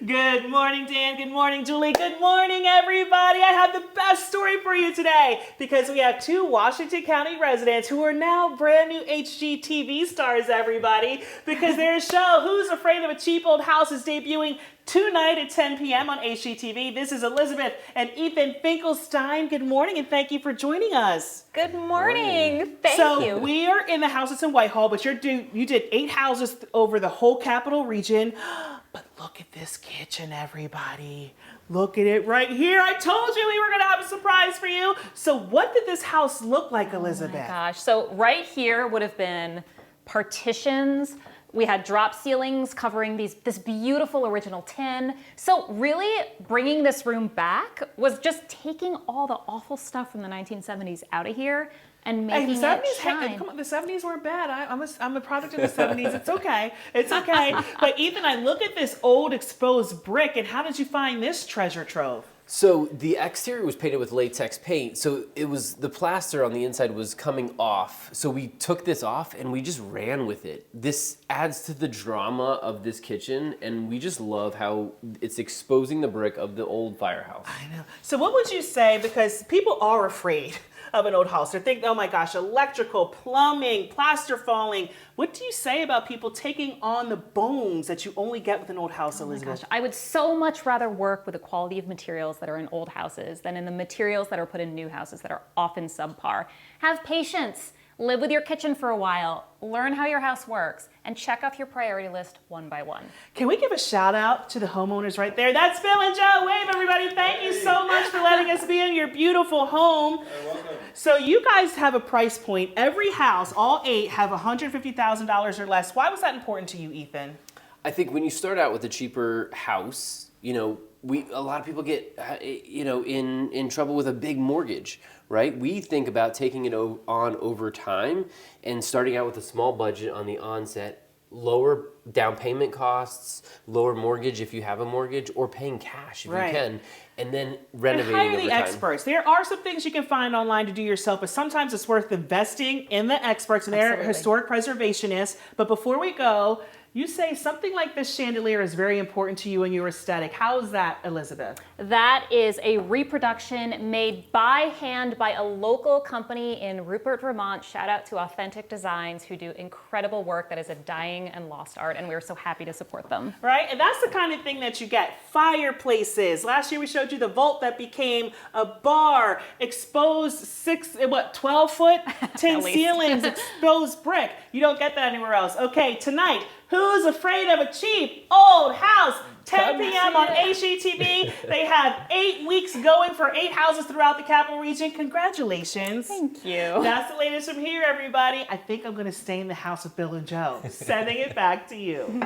Good morning, Dan. Good morning, Julie. Good morning, everybody. I have the best story for you today because we have two Washington County residents who are now brand new HGTV stars, everybody, because their show, Who's Afraid of a Cheap Old House, is debuting tonight at 10 p.m. on HGTV. This is Elizabeth and Ethan Finkelstein. Good morning, and thank you for joining us. Good morning. Thank you. So we are in the houses in Whitehall, but you did 8 houses over the whole capital region. But look at this kitchen, everybody. Look at it right here. I told you we were going to have a surprise for you. So what did this house look like, Elizabeth? Oh my gosh. So right here would have been partitions. We had drop ceilings covering this beautiful original tin. So really bringing this room back was just taking all the awful stuff from the 1970s out of here and making it shine. Come on, the 70s weren't bad. I'm a product of the 70s. It's okay. It's okay. But Ethan, I look at this old exposed brick, and how did you find this treasure trove? So the exterior was painted with latex paint, so it was the plaster on the inside was coming off. So we took this off and we just ran with it. This adds to the drama of this kitchen, and we just love how it's exposing the brick of the old firehouse. I know. So what would you say, because people are afraid of an old house. They think, oh my gosh, electrical, plumbing, plaster falling. What do you say about people taking on the bones that you only get with an old house, Elizabeth? Oh my gosh, I would so much rather work with the quality of materials that are in old houses than in the materials that are put in new houses that are often subpar. Have patience. Live with your kitchen for a while, learn how your house works, and check off your priority list one by one. Can we give a shout out to the homeowners right there? That's Bill and Joe. Wave, everybody. Thank you so much for letting us be in your beautiful home. You're welcome. So you guys have a price point. Every house, all 8, have $150,000 or less. Why was that important to you, Ethan? I think when you start out with a cheaper house, a lot of people get in trouble with a big mortgage, right? We think about taking it on over time and starting out with a small budget on the onset, lower down payment costs, lower mortgage if you have a mortgage, or paying cash if you can, and then renovating and hire over the time. experts. There are some things you can find online to do yourself, but sometimes it's worth investing in the experts, and they're historic preservationists. But before we go, you say something like this chandelier is very important to you and your aesthetic. How is that, Elizabeth? That is a reproduction made by hand by a local company in Rupert, Vermont. Shout out to Authentic Designs, who do incredible work that is a dying and lost art, and we're so happy to support them. Right? And that's the kind of thing that you get. Fireplaces. Last year we showed you the vault that became a bar, exposed 12-foot tin ceilings, exposed brick. You don't get that anywhere else. Okay, tonight, Who's Afraid of a Cheap Old House? 10 p.m. on HGTV. They have 8 weeks going for 8 houses throughout the capital region. Congratulations. Thank you. That's the latest from here, everybody. I think I'm going to stay in the house with Bill and Joe. Sending it back to you.